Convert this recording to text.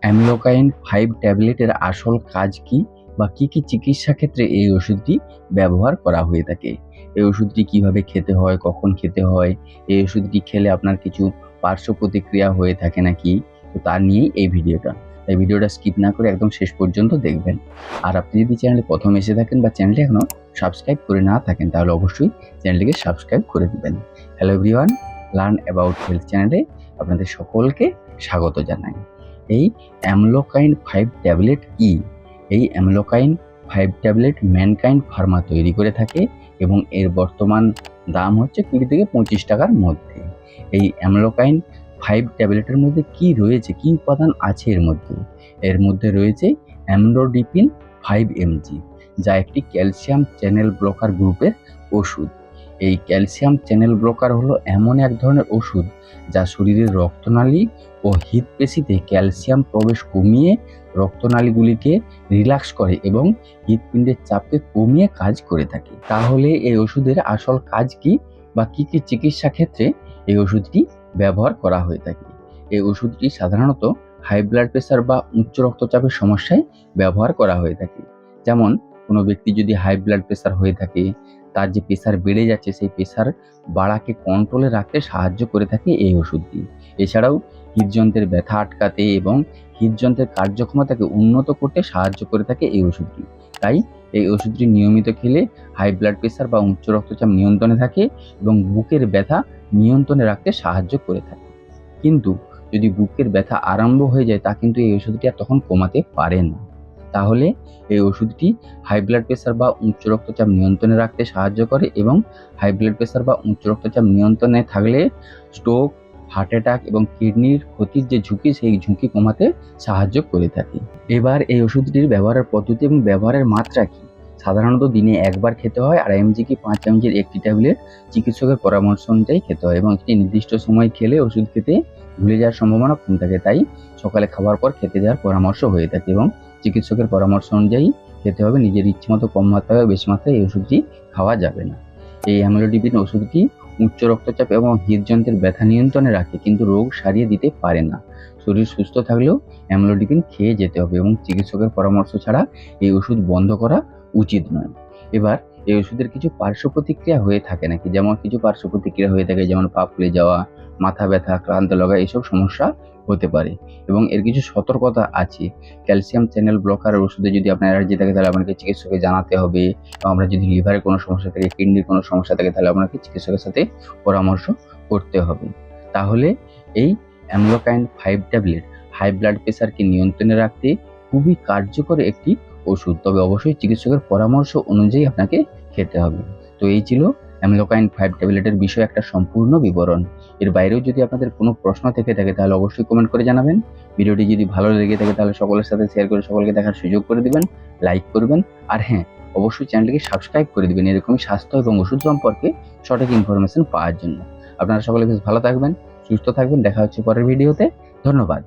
অ্যামিলোকাইন 5 ট্যাবলেটের আসল কাজ কি বা কি কি চিকিৎসা ক্ষেত্রে এই ওষুধটি ব্যবহার করা হয়ে থাকে, এই ওষুধটি কিভাবে খেতে হয়, কখন খেতে হয়, এই ওষুধটি খেলে আপনার কিছু পার্শ্ব প্রতিক্রিয়া হয়ে থাকে নাকি, তো তার নিয়েই এই ভিডিওটা। তাই ভিডিওটা স্কিপ না করে একদম শেষ পর্যন্ত দেখবেন। আর আপনি যদি চ্যানেলে প্রথম এসে থাকেন বা চ্যানেলটি এখনো সাবস্ক্রাইব করে না থাকেন তাহলে অবশ্যই চ্যানেলটিকে সাবস্ক্রাইব করে দিবেন। Hello everyone, learn about health চ্যানেলে আপনাদের সকলকে স্বাগত জানাই। এই অ্যামলোকাইন 5 ট্যাবলেট কি? এই অ্যামলোকাইন 5 ট্যাবলেট ম্যানকাইন্ড ফার্মা তৈরি করে থাকে এবং এর বর্তমান দাম হচ্ছে 20 থেকে 25 টাকার মধ্যে। এই অ্যামলোকাইন 5 ট্যাবলেটের মধ্যে কি রয়েছে, কি উপাদান আছে এর মধ্যে? এর মধ্যে রয়েছে অ্যামলোডিপিন 5 mg, যা একটি ক্যালসিয়াম চ্যানেল ব্লকার গ্রুপের ওষুধ। এই ক্যালসিয়াম চ্যানেল ব্লকার হলো এমন এক ধরনের ওষুধ যা শরীরের রক্তনালী ও হৃৎপেশিতে ক্যালসিয়াম প্রবেশ কমিয়ে রক্তনালীগুলিকে রিল্যাক্স করে এবং হৃৎপিণ্ডের চাপকে কমিয়ে কাজ করে থাকে। তাহলে এই ওষুধের আসল কাজ কি বা কি কি চিকিৎসা ক্ষেত্রে এই ওষুধটি ব্যবহার করা হয়ে থাকে? এই ওষুধটি সাধারণত হাই ব্লাড প্রেশার বা উচ্চ রক্তচাপের সমস্যায় ব্যবহার করা হয়ে থাকে। যেমন কোনো ব্যক্তি যদি হাই ব্লাড প্রেশার হয়ে থাকে, তার যে প্রেশার বেড়ে যাচ্ছে সেই প্রেশার বাড়াকে কন্ট্রোলে রাখতে সাহায্য করে থাকে এই ওষুধটি। এছাড়াও হৃদযন্ত্রের ব্যথা আটকাতে এবং হৃদযন্ত্রের কার্যক্ষমতাকে উন্নত করতে সাহায্য করে থাকে এই ওষুধটি। তাই এই ওষুধটি নিয়মিত খেলে হাই ব্লাড প্রেশার বা উচ্চ রক্তচাপ নিয়ন্ত্রণে থাকে এবং বুকের ব্যথা নিয়ন্ত্রণে রাখতে সাহায্য করে থাকে। কিন্তু যদি বুকের ব্যথা আরম্ভ হয়ে যায় তা কিন্তু এই ওষুধটি আর তখন কমাতে পারে না। তাহলে এই ওষুধটি হাই ব্লাড প্রেশার বা উচ্চ রক্তচাপ নিয়ন্ত্রণে রাখতে সাহায্য করে এবং হাই ব্লাড প্রেশার বা উচ্চ রক্তচাপ নিয়ন্ত্রণে থাকলে স্ট্রোক, হার্ট অ্যাটাক এবং কিডনির ক্ষতির যে ঝুঁকি সেই ঝুঁকি কমাতে সাহায্য করে থাকে। এবার এই ওষুধটির ব্যবহারের পদ্ধতি এবং ব্যবহারের মাত্রা কি? সাধারণত দিনে একবার খেতে হয়, আর mg কি 5 mg একটি ট্যাবলেট চিকিৎসকের পরামর্শ অনুযায়ী খেতে হয় এবং একটি নির্দিষ্ট সময় খেলে ওষুধ খেতে ভুলে যাওয়ার সম্ভাবনা কম থাকে। তাই সকালে খাওয়ার পর খেতে যাওয়ার পরামর্শ হয়ে থাকে এবং চিকিৎসকের পরামর্শ অনুযায়ী খেতে হবে। নিজের ইচ্ছে মতো কম মাত্রায় বা বেশি মাত্রায় এই ওষুধটি খাওয়া যাবে না। এই অ্যামলোডিপিন ওষুধটি উচ্চ রক্তচাপ এবং হৃদযন্ত্রের ব্যথা নিয়ন্ত্রণে রাখে, কিন্তু রোগ সারিয়ে দিতে পারে না। শরীর সুস্থ থাকলেও অ্যামলোডিপিন খেয়ে যেতে হবে এবং চিকিৎসকের পরামর্শ ছাড়া এই ওষুধ বন্ধ করা উচিত নয়। এবার এই ওষুধের কিছু পার্শ্ব প্রতিক্রিয়া হয়ে থাকে নাকি? যেমন কিছু পার্শ্ব প্রতিক্রিয়া হয়ে থাকে, যেমন পা ফুলে যাওয়া, মাথা ব্যথা, ক্লান্ত লাগা, এইসব সমস্যা হতে পারে এবং এর কিছু সতর্কতা আছে। ক্যালসিয়াম চ্যানেল ব্লকার ওষুধে যদি আপনার অ্যালার্জি থাকে তাহলে আপনাকে চিকিৎসককে জানাতে হবে, এবং আমরা যদি লিভারের কোনো সমস্যা থাকে, কিডনির কোনো সমস্যা থাকে তাহলে আপনাকে চিকিৎসকের সাথে পরামর্শ করতে হবে। তাহলে এই অ্যামলোকাইন 5 ট্যাবলেট হাই ব্লাড প্রেশারকে নিয়ন্ত্রণে রাখতে খুবই কার্যকর একটি ওষুধ, তবে অবশ্যই চিকিৎসকের পরামর্শ অনুযায়ী আপনাকে খেতে হবে। তো এই ছিল অ্যামলোকাইন 5 ট্যাবলেটের বিষয়ে একটা সম্পূর্ণ বিবরণ। এর বাইরেও যদি আপনাদের কোনো প্রশ্ন থেকে থাকে তাহলে অবশ্যই কমেন্ট করে জানাবেন। ভিডিওটি যদি ভালো লেগে থাকে তাহলে সকলের সাথে শেয়ার করে সকলকে দেখার সুযোগ করে দিবেন, লাইক করবেন, আর হ্যাঁ, অবশ্যই চ্যানেলটিকে সাবস্ক্রাইব করে দিবেন এরকমই স্বাস্থ্য এবং ওষুধ সম্পর্কে সঠিক ইনফরমেশন পাওয়ার জন্য। আপনারা সকলে বেশ ভালো থাকবেন, সুস্থ থাকবেন। দেখা হচ্ছে পরের ভিডিওতে। ধন্যবাদ।